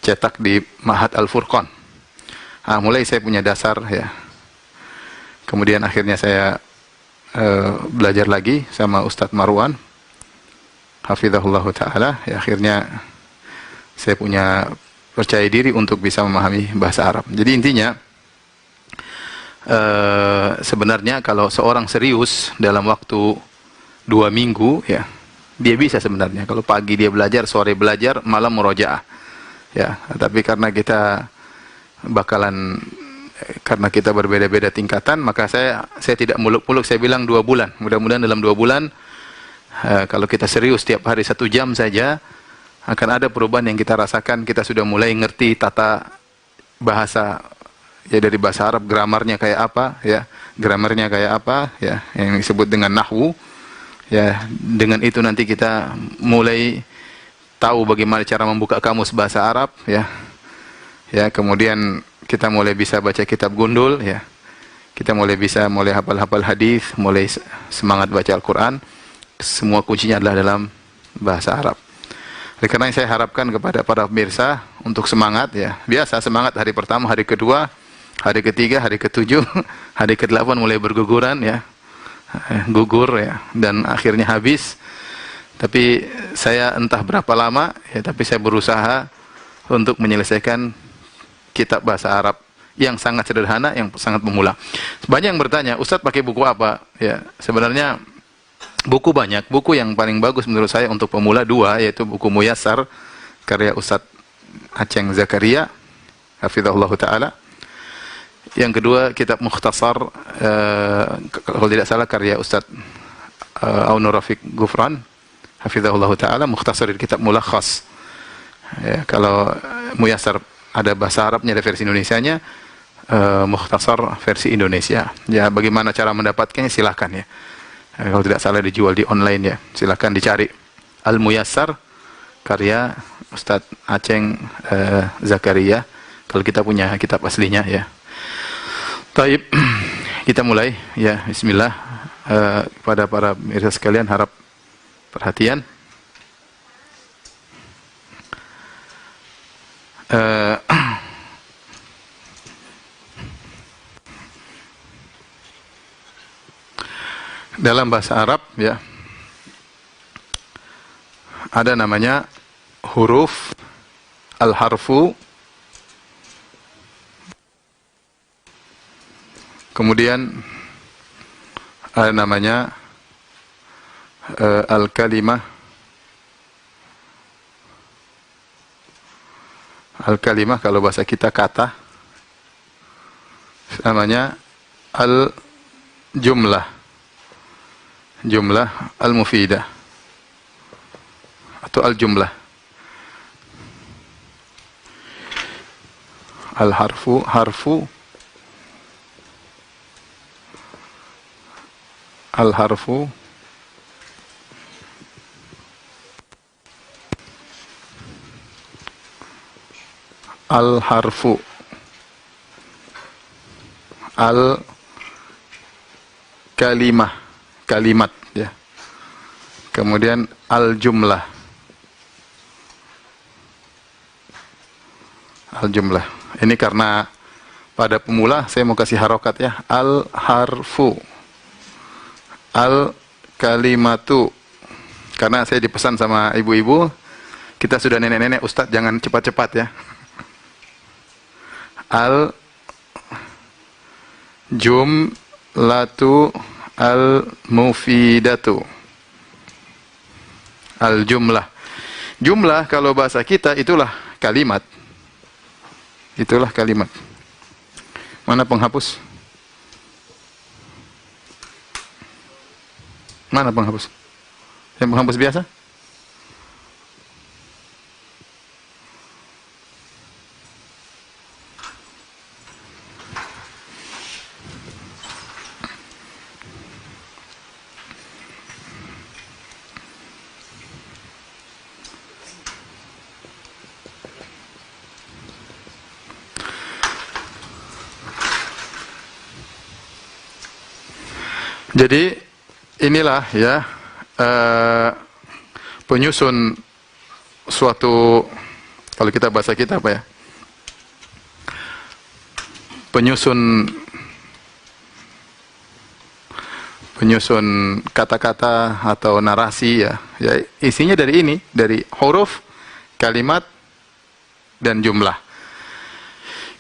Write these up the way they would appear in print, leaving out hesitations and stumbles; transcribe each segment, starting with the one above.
cetak di Ma'had Al-Furqan. Mulai saya punya dasar ya. Kemudian akhirnya saya belajar lagi sama Ustadz Marwan, hafizahullah ta'ala. Ya, akhirnya saya punya percaya diri untuk bisa memahami bahasa Arab. Jadi intinya, sebenarnya kalau seorang serius dalam waktu 2 minggu, ya, dia bisa sebenarnya. Kalau pagi dia belajar, sore belajar, malam murojaah. Ya, tapi karena kita berbeda-beda tingkatan, maka saya tidak muluk-muluk, saya bilang 2 bulan. Mudah-mudahan dalam 2 bulan, kalau kita serius tiap hari 1 jam saja, akan ada perubahan yang kita rasakan. Kita sudah mulai ngerti tata bahasa, ya, dari bahasa Arab, gramarnya kayak apa, ya, gramarnya kayak apa, ya, yang disebut dengan nahwu. Ya, dengan itu nanti kita mulai tahu bagaimana cara membuka kamus bahasa Arab, ya. Ya, kemudian kita mulai bisa baca kitab gundul, ya. Kita mulai hafal hadis, mulai semangat baca Al-Qur'an. Semua kuncinya adalah dalam bahasa Arab. Oleh karena saya harapkan kepada para pemirsa untuk semangat, ya. Biasa semangat hari pertama, hari kedua, hari ketiga, hari ketujuh, hari ke-8 mulai berguguran, ya. Gugur, ya, dan akhirnya habis. Tapi saya entah berapa lama, ya, tapi saya berusaha untuk menyelesaikan kitab bahasa Arab yang sangat sederhana, yang sangat pemula. Banyak yang bertanya, Ustadz pakai buku apa? Ya, sebenarnya buku banyak. Buku yang paling bagus menurut saya untuk pemula 2, yaitu buku Muyassar karya Ustadz Aceng Zakaria, hafizahullah ta'ala. Yang kedua, kitab Mukhtasar, kalau tidak salah karya Ustadz Aunur Rafiq Gufran, hafizahullah ta'ala, Mukhtasar di kitab Mulakhas. Ya, kalau Muyassar ada bahasa Arabnya, ada versi Indonesianya, Mukhtasar versi Indonesia. Ya, bagaimana cara mendapatkannya, silahkan, ya. Kalau tidak salah dijual di online, ya. Silahkan dicari. Al-Muyassar karya Ustadz Aceng Zakaria. Kalau kita punya kitab aslinya, ya. Taib, kita mulai, ya. Bismillah. Kepada para pemirsa sekalian, harap perhatian. Dalam bahasa Arab, ya, ada namanya huruf al-harfu, kemudian ada namanya al-kalimah. Al-kalimah kalau bahasa kita kata, namanya al-jumlah, jumlah al-mufidah atau al-jumlah. Al-harfu, harfu, al-harfu, al-harfu, al-kalimah, kalimat, ya. Kemudian al-jumlah, al-jumlah. Ini karena pada pemula saya mau kasih harokat, ya. Al-harfu, al-kalimatu. Karena saya dipesan sama ibu-ibu, kita sudah nenek-nenek, Ustadz jangan cepat-cepat, ya. Al-jumlatu al-mufidatu. Al-jumlah. Jumlah kalau bahasa kita itulah kalimat. Itulah kalimat. Mana penghapus? Mana penghapus? Yang penghapus biasa? Jadi inilah, ya, penyusun suatu Kalau kita bahasa kita apa ya? Penyusun kata-kata atau narasi ya. Ya, isinya dari ini, dari huruf, kalimat, dan jumlah.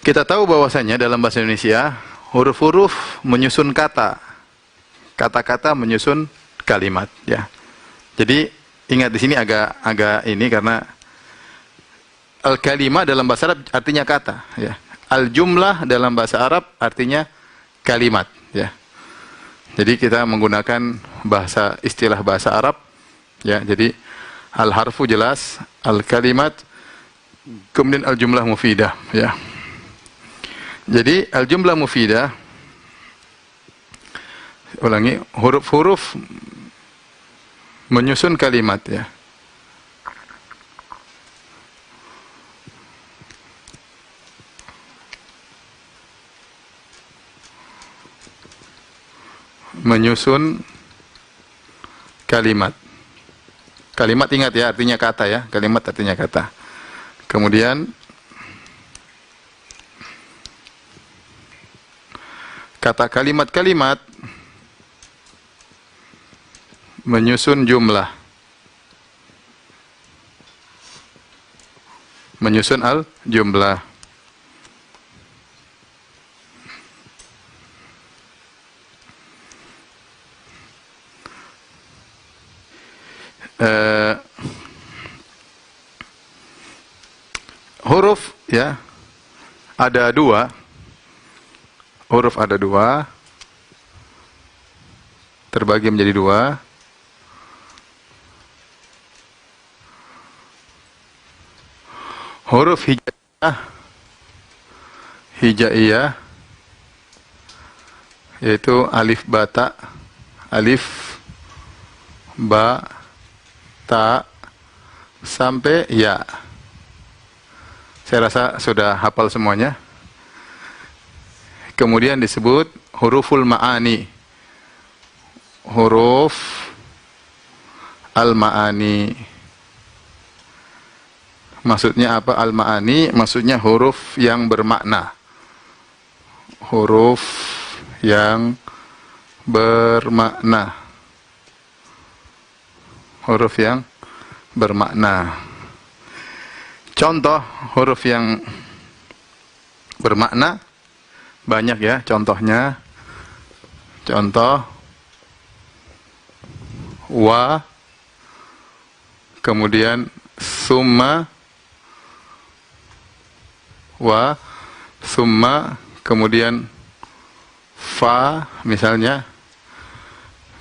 Kita tahu bahwasanya dalam bahasa Indonesia, huruf-huruf menyusun kata, kata-kata menyusun kalimat. Ya. Jadi ingat di sini agak ini karena al-kalimah dalam bahasa Arab artinya kata. Ya. Al-jumlah dalam bahasa Arab artinya kalimat. Ya. Jadi kita menggunakan istilah bahasa Arab. Ya. Jadi al-harfu jelas, al-kalimat, kemudian al-jumlah mufidah. Ya. Jadi al-jumlah mufidah, ulangi, huruf-huruf menyusun kalimat ya. Menyusun kalimat. Kalimat ingat ya, artinya kata ya. Kalimat artinya kata. Kemudian kata kalimat-kalimat menyusun jumlah. Menyusun al-jumlah. Huruf ya ada dua. Huruf ada dua, terbagi menjadi dua. Huruf hijaiyah, yaitu alif bata, alif, ba, ta, sampai ya. Saya rasa sudah hafal semuanya. Kemudian disebut huruful ma'ani. Huruf al-ma'ani. Maksudnya apa al-ma'ani? Maksudnya huruf yang bermakna. Huruf yang bermakna. Huruf yang bermakna. Contoh huruf yang bermakna banyak ya contohnya. Contoh wa, kemudian summa, wa, summa, kemudian fa misalnya,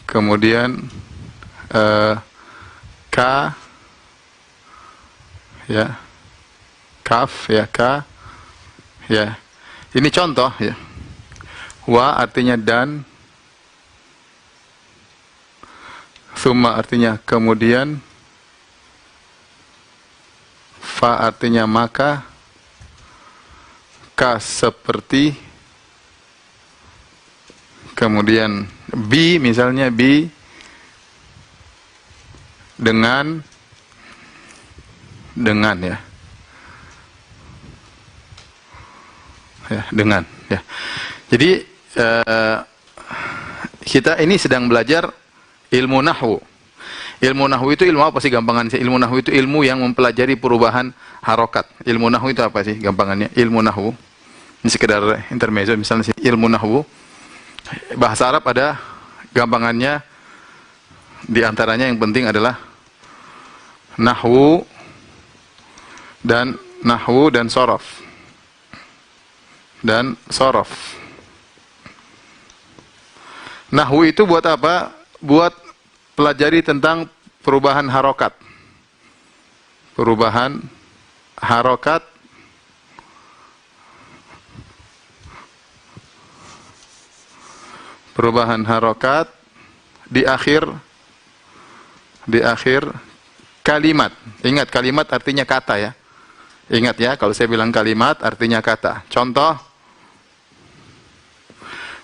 kemudian ka ya, kaf ya, ka ya. Ini contoh ya. Wa artinya dan, summa artinya kemudian, fa artinya maka, ka seperti, kemudian bi misalnya, bi dengan ya. Ya, dengan ya. Jadi kita ini sedang belajar ilmu nahwu. Ilmu nahwu itu ilmu apa sih gampangan sih? Ilmu nahwu itu ilmu yang mempelajari perubahan harokat. Ilmu nahwu itu apa sih gampangannya? Ilmu nahwu. Ini sekedar intermezzo misalnya sih, ilmu nahwu. Bahasa Arab ada gampangannya, di antaranya yang penting adalah nahwu dan sorof. Dan sorof. Nahwu itu buat apa? Buat pelajari tentang perubahan harokat. Perubahan harokat. Perubahan harokat di akhir kalimat. Ingat, kalimat artinya kata ya. Ingat ya, kalau saya bilang kalimat artinya kata. Contoh,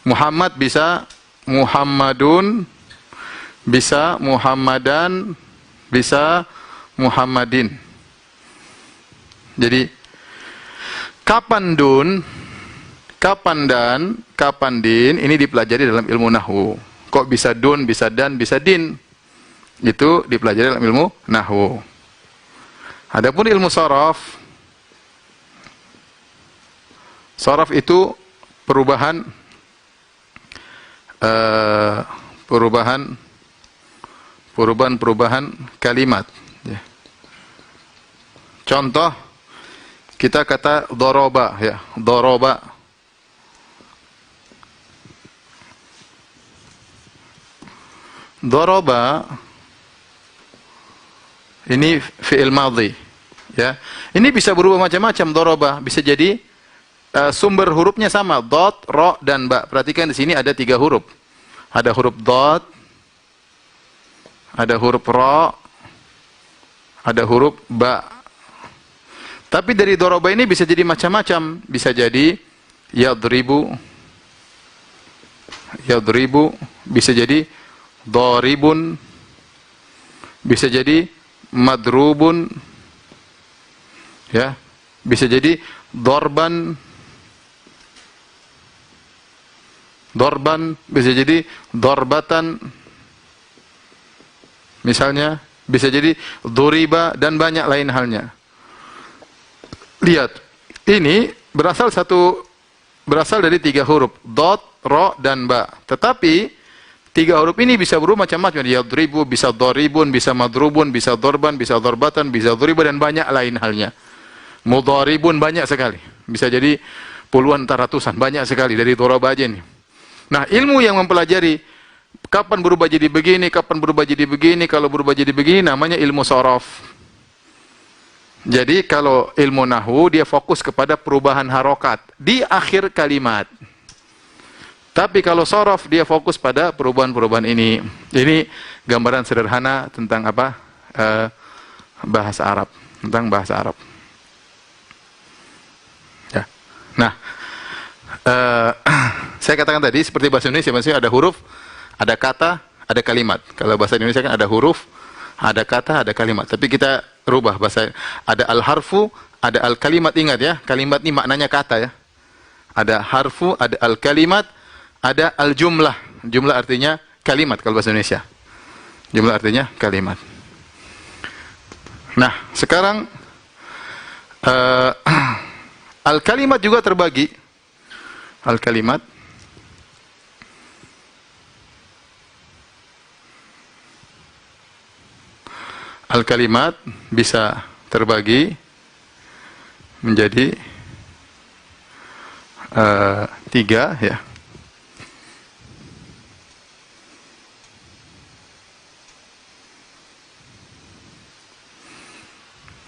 Muhammad bisa Muhammadun, bisa Muhammadan, bisa Muhammadin. Jadi kapan dun, kapan dan, kapan din, ini dipelajari dalam ilmu nahwu. Kok bisa dun, bisa dan, bisa din? Itu dipelajari dalam ilmu nahwu. Adapun ilmu sharaf, sharaf itu perubahan perubahan kalimat. Contoh, kita kata doroba, ya, doroba. Doroba ini fi'il madhi, ya. Ini bisa berubah macam-macam. Doroba bisa jadi sumber hurufnya sama, dot, ro, dan ba. Perhatikan di sini ada 3 huruf. Ada huruf dot, ada huruf ro, ada huruf ba. Tapi dari doroba ini bisa jadi macam-macam. Bisa jadi yadribu, yadribu, bisa jadi doribun, bisa jadi madrubun, ya, bisa jadi dorban, dorban, bisa jadi dorbatan, misalnya, bisa jadi duriba, dan banyak lain halnya. Lihat, ini berasal dari 3 huruf, dot, ro, dan ba. Tetapi 3 huruf ini bisa berubah macam-macam. Yadribu, bisa doribun, bisa madrubun, bisa dorban, bisa dorbatan, bisa duriba, dan banyak lain halnya. Mudharibun banyak sekali. Bisa jadi puluhan, ratusan, banyak sekali dari doroba aja nih. Nah, ilmu yang mempelajari kapan berubah jadi begini, kapan berubah jadi begini, kalau berubah jadi begini, namanya ilmu sharaf. Jadi kalau ilmu nahwu dia fokus kepada perubahan harokat di akhir kalimat. Tapi kalau sharaf dia fokus pada perubahan-perubahan ini. Ini gambaran sederhana tentang apa? Bahasa Arab, tentang bahasa Arab. Ya. Nah, saya katakan tadi seperti bahasa Indonesia, maksudnya ada huruf, ada kata, ada kalimat. Kalau bahasa Indonesia kan ada huruf, ada kata, ada kalimat. Tapi kita rubah bahasa. Ada al-harfu, ada al-kalimat. Ingat ya, kalimat ini maknanya kata ya. Ada harfu, ada al-kalimat, ada al-jumlah. Jumlah artinya kalimat kalau bahasa Indonesia. Jumlah artinya kalimat. Nah, sekarang al-kalimat juga terbagi. Al-kalimat Al-kalimat bisa terbagi menjadi 3 ya.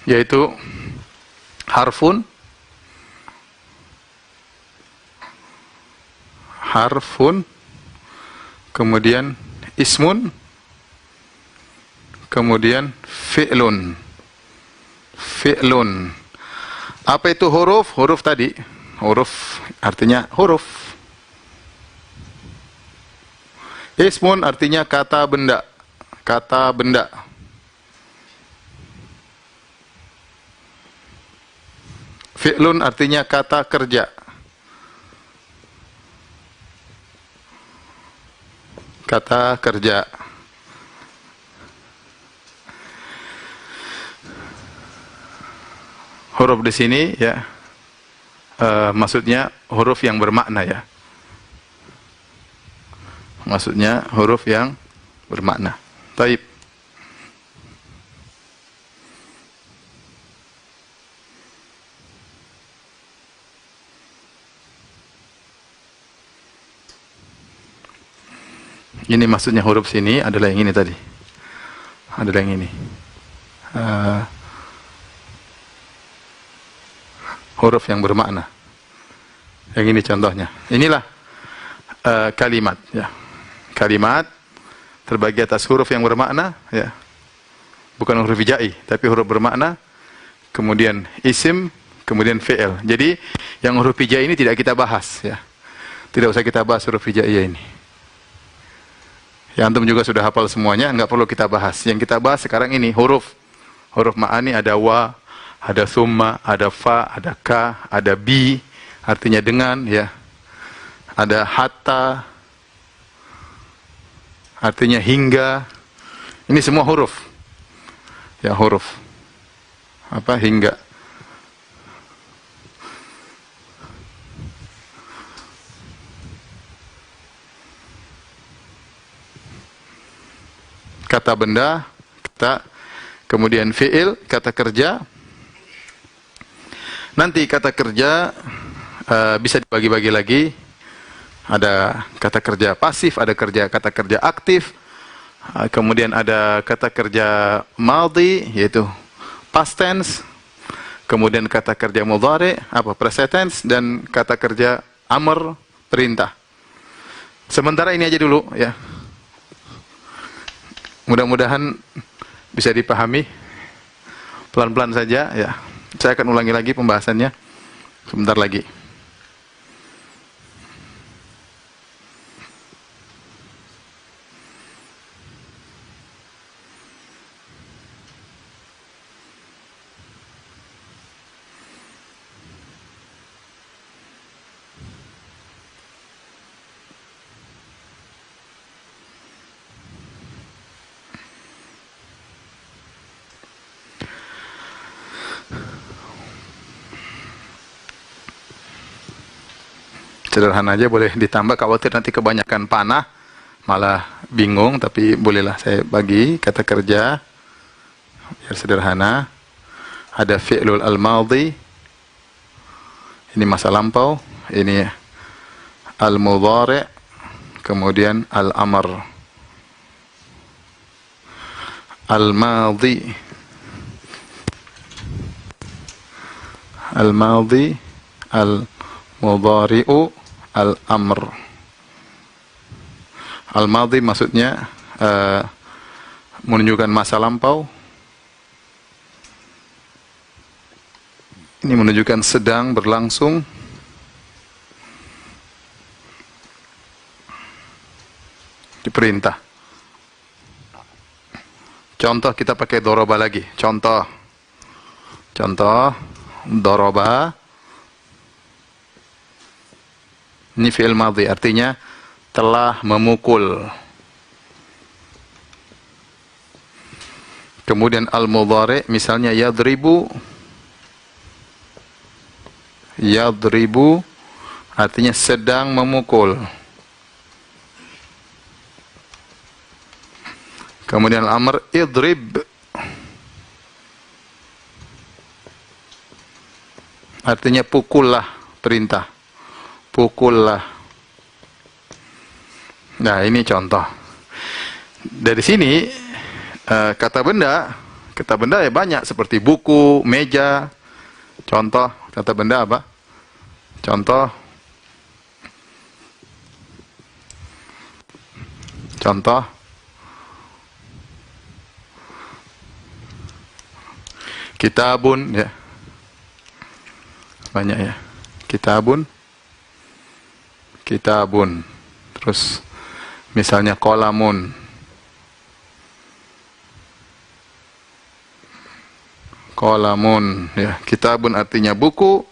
Yaitu harfun, kemudian ismun, kemudian fi'lun. Fi'lun. Apa itu huruf? Huruf tadi. Huruf artinya huruf. Ismun artinya kata benda. Kata benda. Fi'lun artinya kata kerja. Kata kerja. Huruf di sini ya, maksudnya huruf yang bermakna ya. Maksudnya huruf yang bermakna. Taib. Ini maksudnya huruf sini adalah yang ini tadi. Adalah yang ini. Huruf yang bermakna. Yang ini contohnya. Inilah kalimat ya. Kalimat terbagi atas huruf yang bermakna ya. Bukan huruf hijai, tapi huruf bermakna. Kemudian isim, kemudian fi'il. Jadi yang huruf hijai ini tidak kita bahas ya. Tidak usah kita bahas huruf hijai ini. Ya, antum juga sudah hafal semuanya, nggak perlu kita bahas. Yang kita bahas sekarang ini huruf. Huruf ma'ani ada wa, ada thumma, ada fa, ada ka, ada bi, artinya dengan, ya. Ada hatta, artinya hingga. Ini semua huruf. Ya, huruf. Apa? Hingga. Kata benda, kata, kemudian fi'il, kata kerja. Nanti kata kerja bisa dibagi-bagi lagi. Ada kata kerja pasif, ada kata kerja aktif. Kemudian ada kata kerja madhi, yaitu past tense. Kemudian kata kerja mudhari, present tense, dan kata kerja amr, perintah. Sementara ini aja dulu, ya. Mudah-mudahan bisa dipahami. Pelan-pelan saja, ya. Saya akan ulangi lagi pembahasannya sebentar lagi. Sederhana aja, boleh ditambah, khawatir nanti kebanyakan panah malah bingung, tapi bolehlah saya bagi kata kerja biar sederhana. Ada fi'lul al-madhi, ini masa lampau, ini al-mudhari, kemudian al-amr. Al-madhi, al-madhi, al-mudhari'u, al-amr. Al-madhi maksudnya menunjukkan masa lampau. Ini menunjukkan sedang berlangsung. Diperintah. Contoh kita pakai doroba lagi. Contoh, doroba. Ini fi'il madhi, artinya telah memukul. Kemudian al-mudhari, misalnya yadribu. Yadribu artinya sedang memukul. Kemudian al-amr, idrib, artinya pukullah, perintah. Pukullah. Nah, ini contoh. Dari sini kata benda ya banyak, seperti buku, meja. Contoh kata benda apa? Contoh kitabun, ya. Banyak, ya. Kitabun. Terus misalnya kolamun. Ya. Kitabun artinya buku.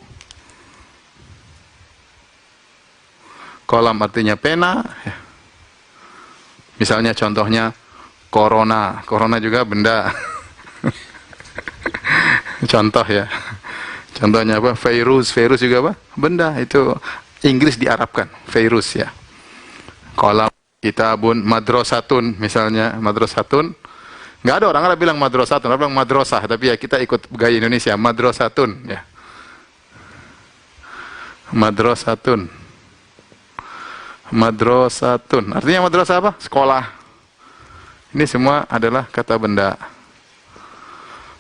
Kolam artinya pena, ya. Misalnya contohnya corona juga benda. Contoh, ya. Contohnya apa? Virus juga apa? Benda. Itu Inggris diarabkan, virus, ya. Kolam, kitabun, madrasatun, misalnya madrasatun. Nggak ada orang Arab bilang madrasatun, orang bilang madrasah, tapi ya kita ikut gaya Indonesia, madrasatun, ya. Madrasatun. Artinya madrasah apa? Sekolah. Ini semua adalah kata benda.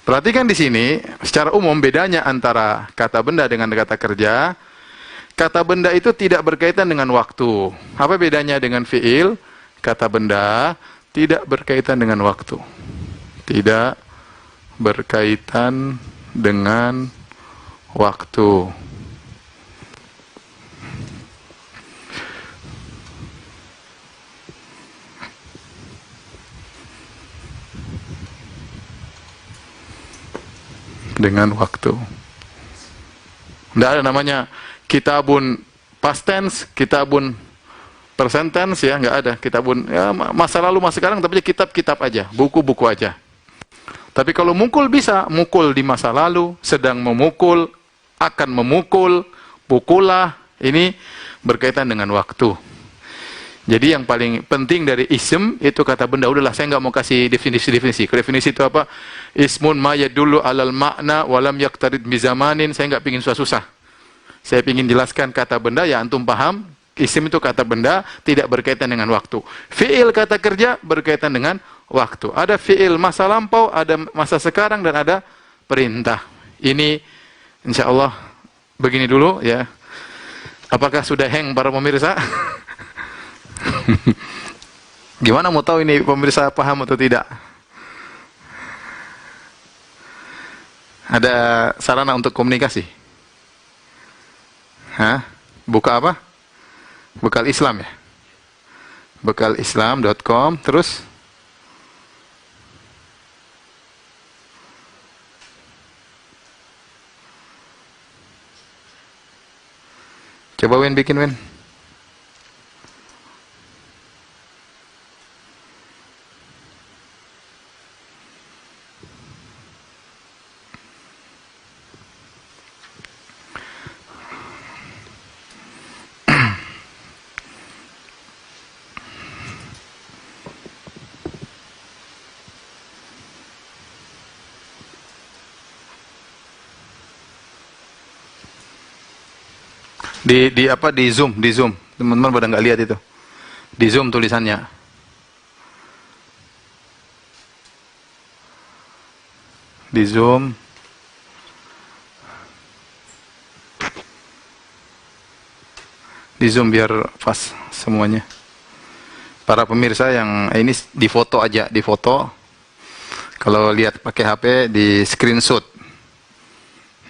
Perhatikan di sini, secara umum bedanya antara kata benda dengan kata kerja. Kata benda itu tidak berkaitan dengan waktu. Apa bedanya dengan fi'il? Kata benda tidak berkaitan dengan waktu. Tidak berkaitan dengan waktu. dengan waktu. Tidak ada namanya kitabun past tense, kitabun present tense, ya, nggak ada. Kitabun ya, masa lalu, masa sekarang, tapi kitab-kitab aja, buku-buku aja. Tapi kalau mukul bisa, mukul di masa lalu, sedang memukul, akan memukul, pukulah, ini berkaitan dengan waktu. Jadi yang paling penting dari ism itu kata benda. Udahlah, saya nggak mau kasih definisi. Definisi itu apa? Ismun ma yadullu alal makna walam yaktarid bizamanin. Saya nggak pingin susah-susah. Saya pingin jelaskan kata benda, ya antum paham. Isim itu kata benda, tidak berkaitan dengan waktu. Fi'il kata kerja berkaitan dengan waktu. Ada fi'il masa lampau, ada masa sekarang, dan ada perintah. Ini insya Allah begini dulu, ya. Apakah sudah hang para pemirsa? Gimana mau tahu ini pemirsa paham atau tidak? Ada sarana untuk komunikasi? Hah? Buka apa? Bekal Islam, ya? Bekalislam.com. Terus? Coba Win bikin, Win. Di apa, di Zoom, teman-teman pada nggak lihat itu, di Zoom tulisannya, di Zoom, biar pas semuanya. Para pemirsa yang ini difoto aja, difoto. Kalau lihat pakai HP di screenshot,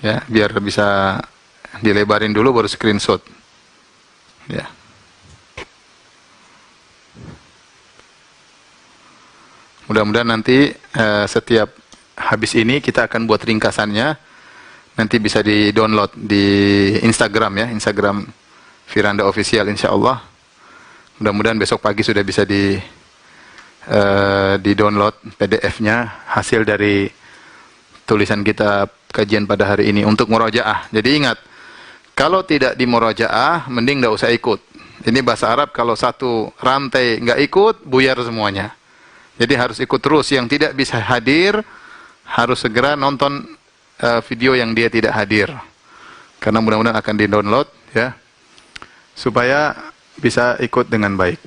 ya, biar bisa dilebarin dulu baru screenshot, ya. Mudah-mudahan nanti setiap habis ini kita akan buat ringkasannya, nanti bisa di download di Instagram, ya, Instagram Firanda Official, insya Allah. Mudah-mudahan besok pagi sudah bisa di download PDF-nya, hasil dari tulisan kita kajian pada hari ini untuk murojaah. Jadi ingat, kalau tidak di murojaah, mending nggak usah ikut. Ini bahasa Arab, kalau satu rantai nggak ikut, buyar semuanya. Jadi harus ikut terus. Yang tidak bisa hadir, harus segera nonton video yang dia tidak hadir. Karena mudah-mudahan akan di-download, ya, supaya bisa ikut dengan baik.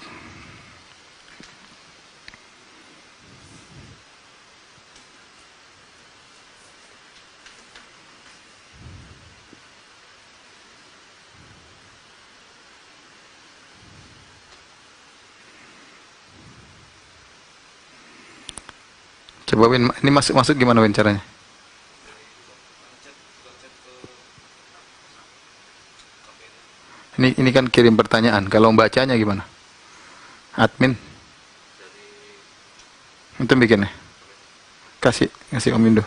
Coba Win, ini masuk gimana Win caranya? Ini kan kirim pertanyaan. Kalau membacanya gimana? Admin. Itu bikin ya. Kasih Om Indo.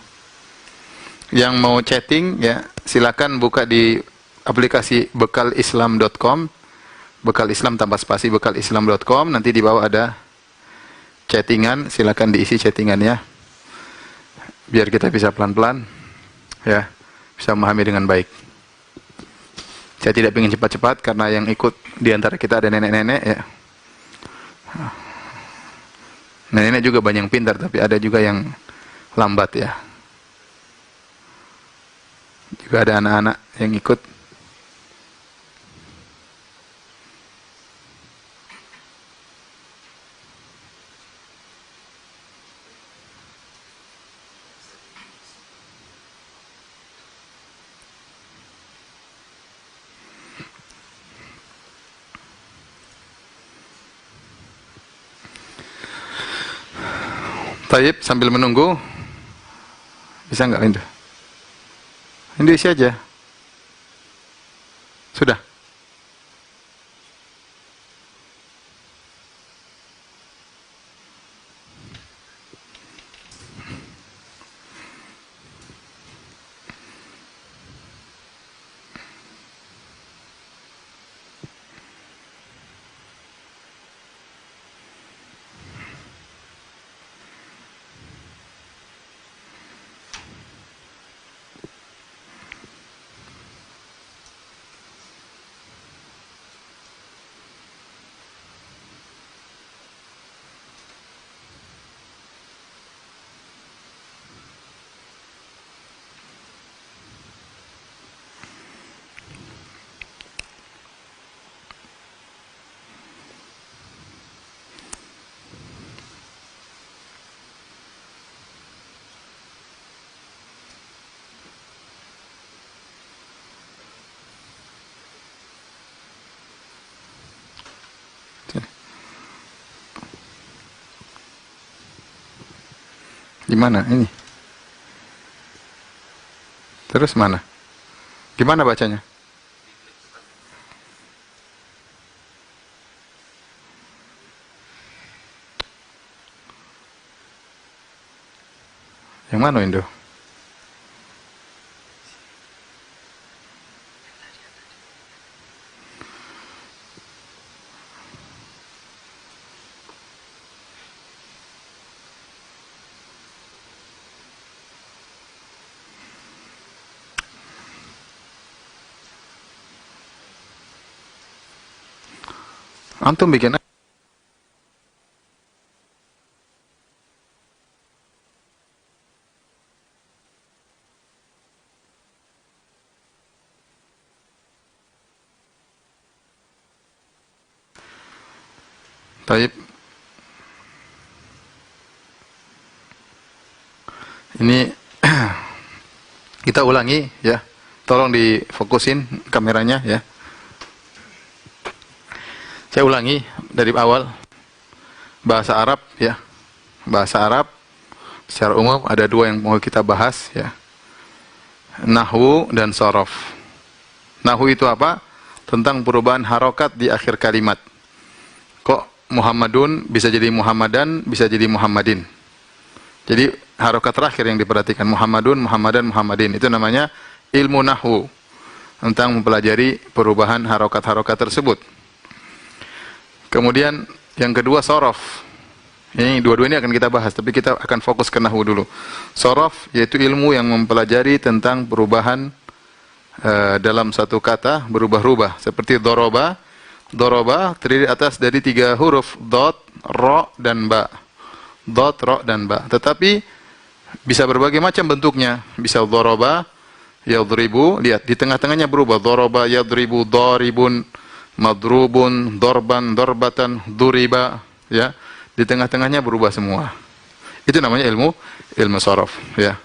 Yang mau chatting, ya, silakan buka di aplikasi bekalislam.com. Bekal Islam tanpa spasi, bekalislam.com. Nanti di bawah ada chattingan, silakan diisi chattingannya. Biar kita bisa pelan-pelan, ya, bisa memahami dengan baik. Saya tidak ingin cepat-cepat karena yang ikut di antara kita ada nenek-nenek, ya. Nenek-nenek juga banyak yang pintar, tapi ada juga yang lambat, ya. Juga ada anak-anak yang ikut. Taib, sambil menunggu, bisa nggak Indo? Indo isi aja. Sudah? Gimana ini? Terus mana? Gimana bacanya? Yang mana Indo? Antum bikin Taib. Ini kita ulangi ya. Tolong difokusin kameranya ya. Saya ulangi dari awal. Bahasa Arab ya. Bahasa Arab secara umum ada dua yang mau kita bahas ya. Nahwu dan shorof. Nahwu itu apa? Tentang perubahan harokat di akhir kalimat. Kok Muhammadun bisa jadi Muhammadan, bisa jadi Muhammadin. Jadi harokat terakhir yang diperhatikan Muhammadun, Muhammadan, Muhammadin. Itu namanya ilmu nahwu. Tentang mempelajari perubahan harokat-harokat tersebut. Kemudian yang kedua shorof. Ini dua-dua ini akan kita bahas, tapi kita akan fokus ke nahwu dulu. Shorof yaitu ilmu yang mempelajari tentang perubahan dalam satu kata berubah-ubah. Seperti doroba. Doroba terdiri atas dari 3 huruf, dot, ro, dan ba. Dot, ro, dan ba. Tetapi bisa berbagai macam bentuknya. Bisa doroba, yadribu. Lihat, di tengah-tengahnya berubah. Doroba, yadribu, doribun, madrubun, dorban, dorbatan, duriba. Ya, di tengah-tengahnya berubah semua. Itu namanya ilmu shorof. Ya.